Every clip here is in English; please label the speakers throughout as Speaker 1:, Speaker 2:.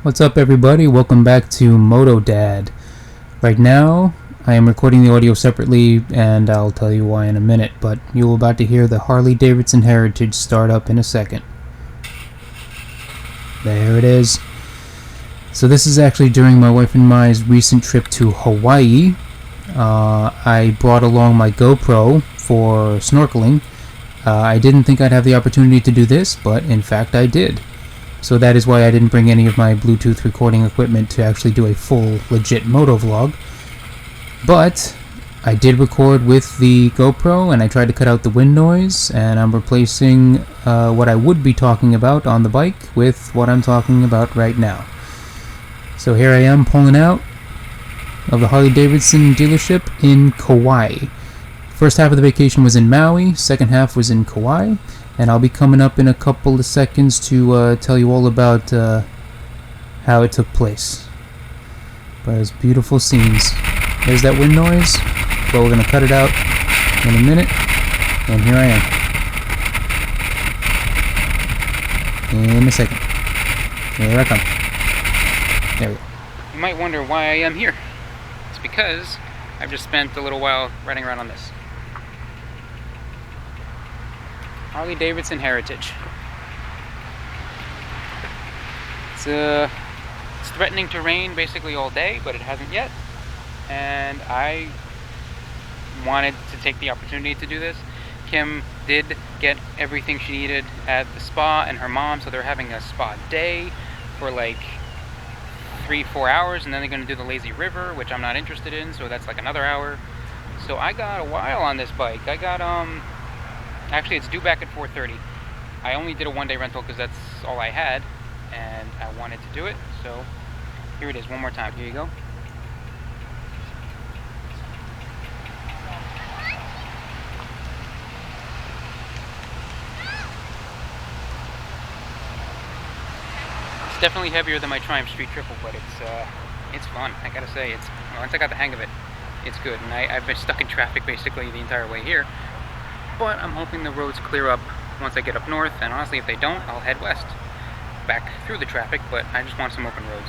Speaker 1: What's up, everybody? Welcome back to Motodad. Right now, I am recording the audio separately, and I'll tell you why in a minute, but you're about to hear the Harley-Davidson Heritage start up in a second. There it is. So this is actually during my wife and I's recent trip to Hawaii. I brought along my GoPro for snorkeling. I didn't think I'd have the opportunity to do this, but in fact I did. So that is why I didn't bring any of my Bluetooth recording equipment to actually do a full, legit motovlog. But I did record with the GoPro, and I tried to cut out the wind noise, and I'm replacing what I would be talking about on the bike with what I'm talking about right now. So here I am pulling out of the Harley-Davidson dealership in Kauai. First half of the vacation was in Maui, second half was in Kauai. And I'll be coming up in a couple of seconds to tell you all about how it took place. But it's beautiful scenes. There's that wind noise, but we're going to cut it out in a minute. And here I am. In a second. Here I come. There we go.
Speaker 2: You might wonder why I am here. It's because I've just spent a little while riding around on this Harley-Davidson Heritage. It's threatening to rain basically all day, but it hasn't yet. And I wanted to take the opportunity to do this. Kim did get everything she needed at the spa and her mom, so they're having a spa day for like 3-4 hours, and then they're going to do the lazy river, which I'm not interested in, so that's like another hour. So I got a while on this bike. I got actually, it's due back at 4:30. I only did a one-day rental because that's all I had, and I wanted to do it. So here it is, one more time. Here you go. It's definitely heavier than my Triumph Street Triple, but it's fun. I gotta say, once I got the hang of it, it's good. And I've been stuck in traffic basically the entire way here. But I'm hoping the roads clear up once I get up north, and honestly, if they don't, I'll head west, back through the traffic, but I just want some open roads.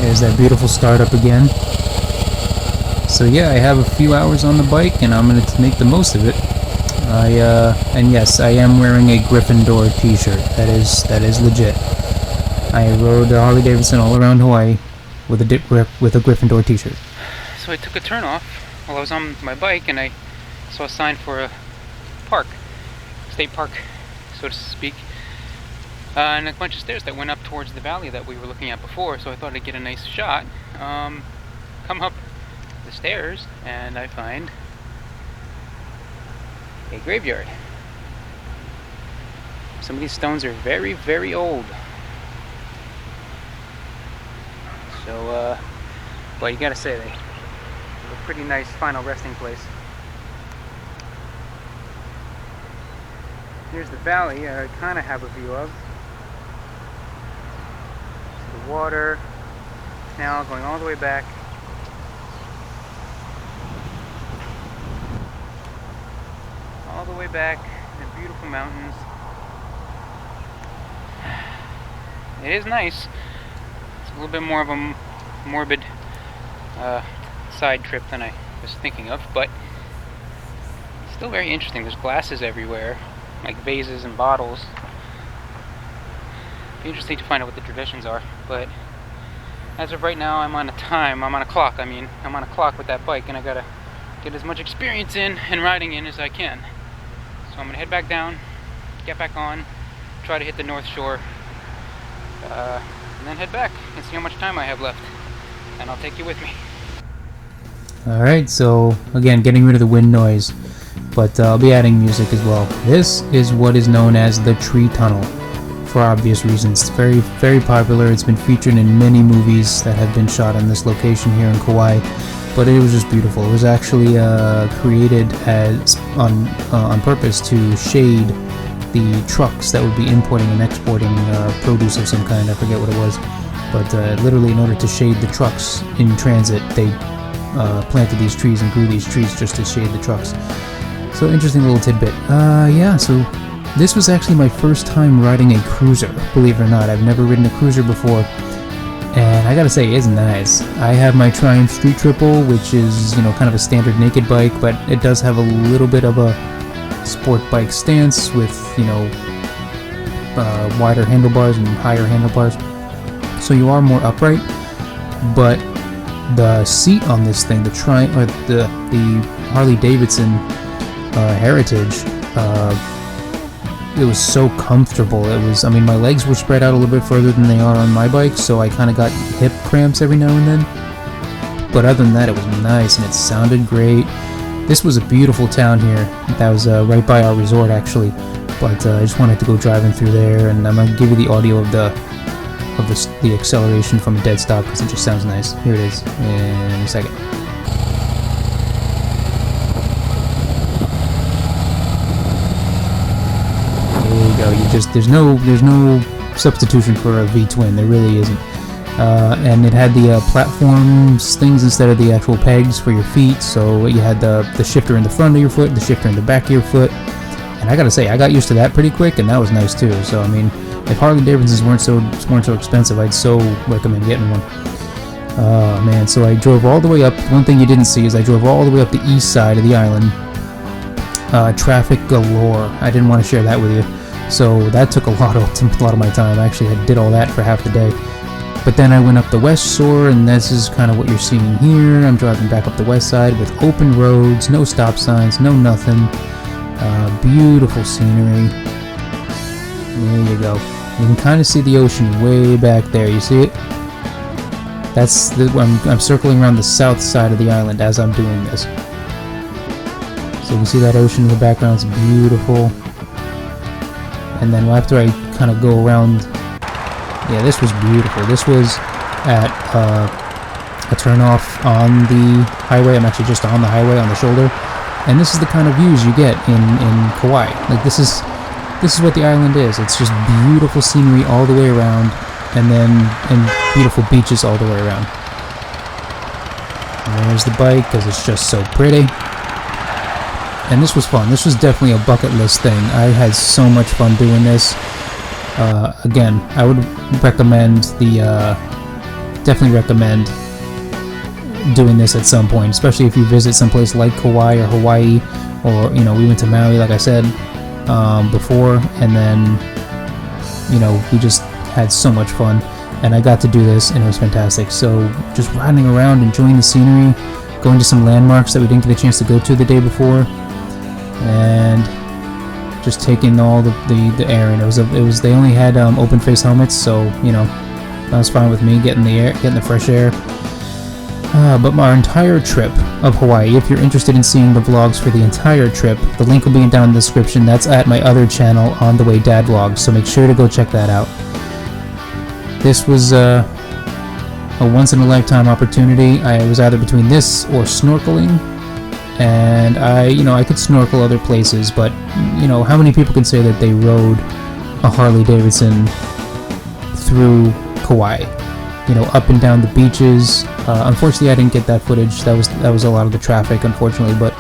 Speaker 1: There's that beautiful startup again. So yeah, I have a few hours on the bike, and I'm going to make the most of it. And yes, I am wearing a Gryffindor t-shirt. That is legit. I rode Harley-Davidson all around Hawaii with a Gryffindor t-shirt.
Speaker 2: So I took a turn off while I was on my bike, and I saw a sign for a park, state park, so to speak, and a bunch of stairs that went up towards the valley that we were looking at before. So I thought I'd get a nice shot. Come up the stairs, and I find a graveyard. Some of these stones are very, very old. So, well, you gotta say, they a pretty nice final resting place. Here's the valley I kind of have a view of. See the water canal going all the way back. All the way back, the beautiful mountains. It is nice. It's a little bit more of a morbid side trip than I was thinking of, but still very interesting. There's glasses everywhere, like vases and bottles. Be interesting to find out what the traditions are, but as of right now, I'm on a clock with that bike, and I gotta get as much experience in and riding in as I can. So I'm gonna head back down, get back on, try to hit the North Shore, and then head back and see how much time I have left, and I'll take you with me.
Speaker 1: Alright, so again, getting rid of the wind noise, but I'll be adding music as well. This is what is known as the Tree Tunnel, for obvious reasons. It's very, very popular. It's been featured in many movies that have been shot in this location here in Kauai, but it was just beautiful. It was actually created as on purpose to shade the trucks that would be importing and exporting produce of some kind. I forget what it was, but literally in order to shade the trucks in transit, they planted these trees and grew these trees just to shade the trucks. So interesting little tidbit. Yeah, so This was actually my first time riding a cruiser, believe it or not. I've never ridden a cruiser before, and I gotta say, it's nice. I have my Triumph Street Triple, which is, you know, kind of a standard naked bike, but it does have a little bit of a sport bike stance with, you know, wider handlebars and higher handlebars. So you are more upright, but the seat on this thing, the harley-davidson Heritage, it was so comfortable. It was, I mean, my legs were spread out a little bit further than they are on my bike, so I kind of got hip cramps every now and then. But other than that, it was nice, and it sounded great. This was a beautiful town here. That was right by our resort, actually. But I just wanted to go driving through there, and I'm gonna give you the audio of the acceleration from a dead stop because it just sounds nice. Here it is in a second. There you go. There's no substitution for a V-twin. There really isn't. And it had the platforms things instead of the actual pegs for your feet. So you had the shifter in the front of your foot, the shifter in the back of your foot. And I gotta say, I got used to that pretty quick, and that was nice too. So I mean, if Harley-Davidsons weren't so expensive, I'd so recommend getting one. Oh man, so I drove all the way up. One thing you didn't see is I drove all the way up the east side of the island. Traffic galore. I didn't want to share that with you, so that took a lot of my time. I actually did all that for half the day. But then I went up the west shore, and this is kind of what you're seeing here. I'm driving back up the west side with open roads, no stop signs, no nothing. Beautiful scenery. There you go. You can kind of see the ocean way back there. You see it? That's I'm circling around the south side of the island as I'm doing this. So you can see that ocean in the background. It's beautiful. And then after I kind of go around, yeah, this was beautiful. This was at a turnoff on the highway. I'm actually just on the highway on the shoulder. And this is the kind of views you get in Kauai. Like this is what the island is. It's just beautiful scenery all the way around, and beautiful beaches all the way around. And there's the bike because it's just so pretty. And this was fun. This was definitely a bucket list thing. I had so much fun doing this. Again, I would definitely recommend doing this at some point, especially if you visit someplace like Kauai or Hawaii, or, you know, we went to Maui, like I said before, and then, you know, we just had so much fun, and I got to do this, and it was fantastic. So just riding around, enjoying the scenery, going to some landmarks that we didn't get a chance to go to the day before, and just taking all the air. And it was they only had open face helmets, so, you know, that was fine with me, getting the fresh air. But our entire trip of Hawaii, if you're interested in seeing the vlogs for the entire trip, the link will be down in the description. That's at my other channel, On The Way Dad Vlogs, so make sure to go check that out. This was a once-in-a-lifetime opportunity. I was either between this or snorkeling, and I could snorkel other places, but, you know, how many people can say that they rode a Harley-Davidson through Kauai? You know, up and down the beaches. Unfortunately, I didn't get that footage. That was a lot of the traffic, unfortunately. But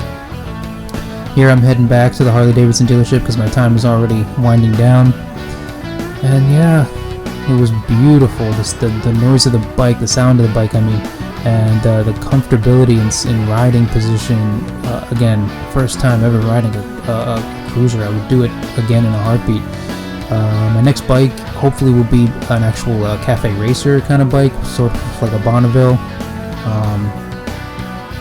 Speaker 1: here I'm heading back to the Harley-Davidson dealership because my time is already winding down. And yeah, it was beautiful. The noise of the bike, the sound of the bike, I mean, and the comfortability in riding position. Again, first time ever riding a cruiser. I would do it again in a heartbeat. My next bike hopefully will be an actual cafe racer kind of bike, sort of like a Bonneville.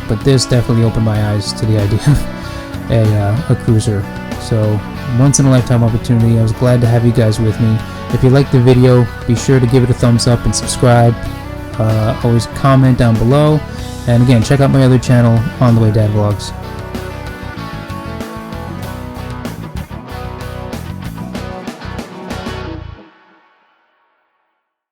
Speaker 1: But this definitely opened my eyes to the idea of a cruiser. So, once in a lifetime opportunity. I was glad to have you guys with me. If you liked the video, be sure to give it a thumbs up and subscribe. Always comment down below. And again, check out my other channel, On The Way Dad Vlogs.